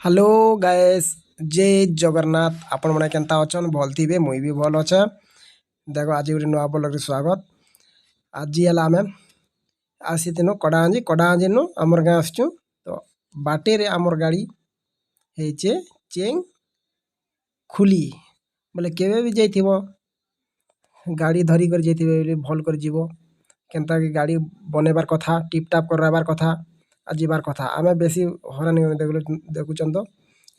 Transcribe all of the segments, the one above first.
Hello guys, जय जगन्नाथ। आपण मैंने केनता अछन भल थी मुई भी भल अच्छे। देखो आज गोटे नुआ ब्लॉग रे स्वागत। आज है आम आसीनु कड़ाहांजी नु आमर गाँ आसचु। तो बाटे रे आमर गाड़ी हेचे चेंग खुली बोले केवे भी जाइथिबो गाड़ी धरी कर जाइथिबे बोले भल कर जीवो। केनता कि गाड़ी बनेबार कथा टिप टाप करवार कथा आ जीवार कथा। आमे बेसी हरान देखुचन तो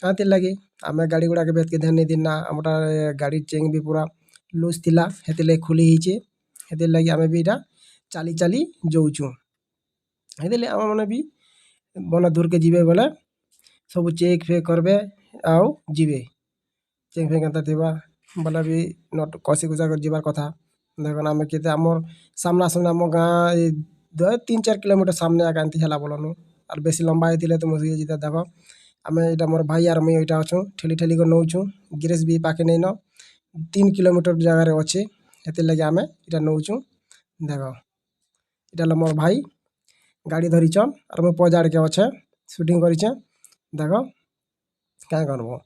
कांतिर लगी आमे गाड़ी गुड़ा के बेत के ध्यान नहीं दिना। आमटा गाड़ी चेंग भी पूरा लूज थिला हेति लगी खुली हिचे। हेति लगी आमे भी इटा चाली चाली जाउछु। हेति लगी आम माने भी बना दूर के जीवे बोले सब चेक फे करबे आउ जीवे। चेक फे केनता थिबा बोले भी नट कसी कुसा कर जीवार कथा। देखो आमे केते आमर सामना सामना आम गाँ 3-4 किलोमीटर सामने आके आनती हला बोलनु। और बेसी लंबा हेतिले तो मुझे जिता देखो आमे इटा मोर भाई आर मुई इटा अछु ठेली ठेली को नौछु। गिरेज भी पाके नहीं न 3 किलोमीटर जगह रे अच्छे। हेति लगी आमे इटा नौछु। देखो इटा ल मोर भाई गाड़ी धरिचन और मु पजाड़ के अच्छे शूटिंग करिचे। देखो क्या करबो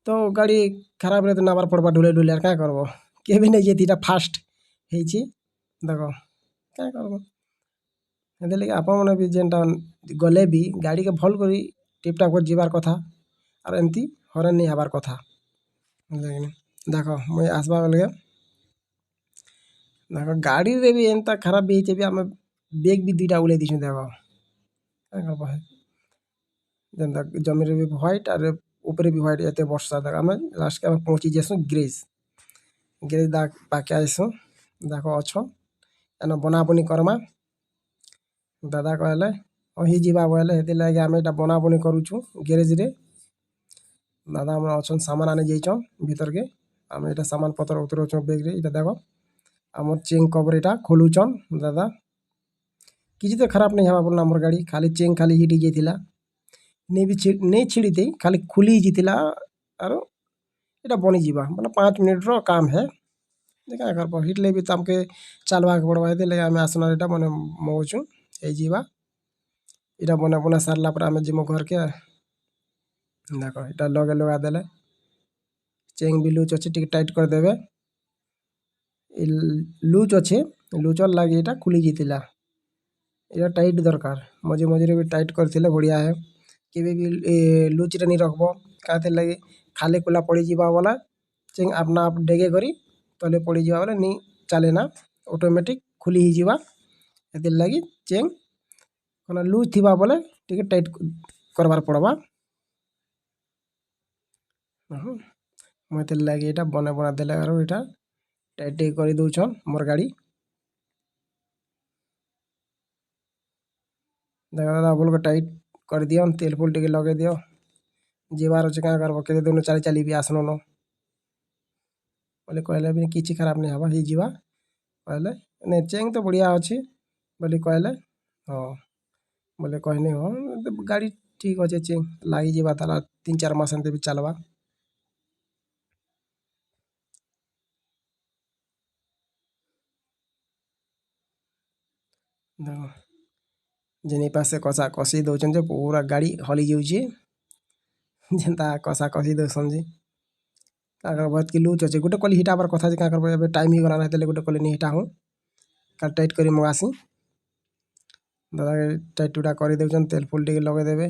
तो गाड़ी खराब रे तो नाबार पड़बा ढुले ढुले क्या करबो के भी नहीं जेती इटा फास्ट हेची। देखो क्या करबो हेति लगी आपण माने भी जेनटा गले भी गाड़ी के भल करी टिप टाप कर जीवार कथा और एमती हरान नहीं हबार कथा। देखो मुई आसबा बेले देखो गाड़ी रे भी एंता खराब भी हेचे भी आमे बेग भी दुईटा उले दिछु। देखो क्या करबो है जेनता जमी रे भी व्हाइट और ऊपर भी व्हाइट एते वर्षा देखो आमे लास्ट के आमे पहुंची जेसु ग्रेज ग्रेज दा पाके आइसु। देखो अच्छो एनो बना बनी करमा दादा कहले अही जीवा बोले हेति लगी आमे इटा बना बनी करूछु गैरेज रे। दादा हमर अछन सामान आने जाइछन भीतर के आमे इटा सामान पत्र उतरौछु बैग रे। इटा देखो हमर चेन कवर इटा खोलुचन दादा किछि तो खराब नहीं हवा बोलना हमर गाड़ी खाली चेन खाली हिट जाइतिला नहीं भी नहीं छिड़ीते खाली खुली जितिला और इटा बनी जीवा मतलब 5 मिनट रो काम है। देखा कर हिट ले भी तमके चलवा के पड़वा हेति लगी आमे आसना इटा मने मौछु ए जीवा इटा बना बना सारला पर आमे जिमो घर के। देखो इटा लगे लगा देले चेन भी लूज अच्छे टिके टाइट कर देवे लूज अच्छे लूजर लगे इटा खुली जीतिला इटा टाइट दरकार मझे मझे भी टाइट करथिले बढ़िया है। केबे भी लूज रे नहीं रखबो काते लगे खाले कुला पड़ी जीवा वाला चेन अपना आप डेगे करी तले पड़ी जीवा वाला नहीं चले ना ऑटोमेटिक खुली ही जीवा। हेति लगी चेन कोना लूज थिबा बोले टिके टाइट करबार पड़बा। मते लगे इटा बना बना देले और इटा टाइट कर दउछन मोर गाड़ी। देखा दादा बोल के टाइट कर दियो तेल फुल टिके लगे दियो जीवार अच्छे क्या करबो केते दिन चाली चाली भी आसनो न बोले कहले भी किछि खराब नहीं हवा ही जीवा कहले नहीं चेन तो बढ़िया अच्छी बोली कहले हाँ बोले कहने हो गाड़ी ठीक अच्छे चेन लगी जीवा ताला 3-4 मास एंते भी चलवा। देखो जेनी पासे कसा कसी दउछन जे पूरा गाड़ी हली जाउची जेनता कसा कसी दउछन जे का करबो कि लूज अच्छे गोटे कली हिटाबार कथा जे का करबो एबे टाइम ही गला रहते गोटे कली नहीं हिटा हूँ का टाइट करी मगासी। दादा टाइट टूटा कर दउछन तेल फुल टिके लगे देबे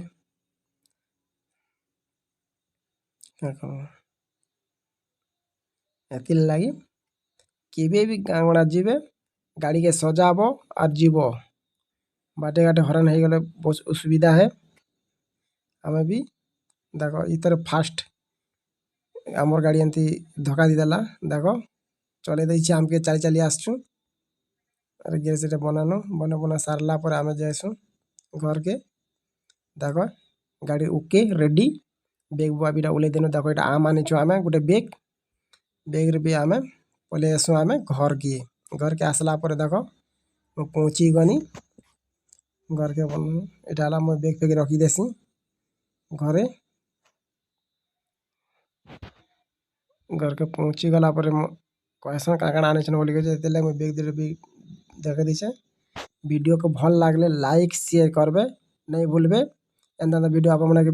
क्या करबो एति लगी केबे भी गाँ गड़ा जीवे गाड़ी के सजाबो और जीवो बाटे घाटे हरान हो गले बहुत असुविधा है। आमे भी देखो इतर फास्ट आमर गाड़ी एमती धक्का दी देला देखो चले दैछि हमके चाली चाली आसछु और गैस रे बनानो बना बना सारला पर आमे जाइसु घर के। देखो गाड़ी ओके रेडी बेग बुआ बिटा उले देनो देखो इटा आम आनी छु आमे गोटे बेग बेग रे भी आमे पले आसु आमे घर के आसला पर देखो मु पहुंची गनी घर के इटा ला मु बेग फेग रखी देसी घरे घर के पहुंची गला पर कहसन का काना आने छन बोली के तेले मु बेग दे भी देखे दिसे। वीडियो को भल लागले लाइक शेयर करबे नहीं भूलबे एंदा वीडियो आप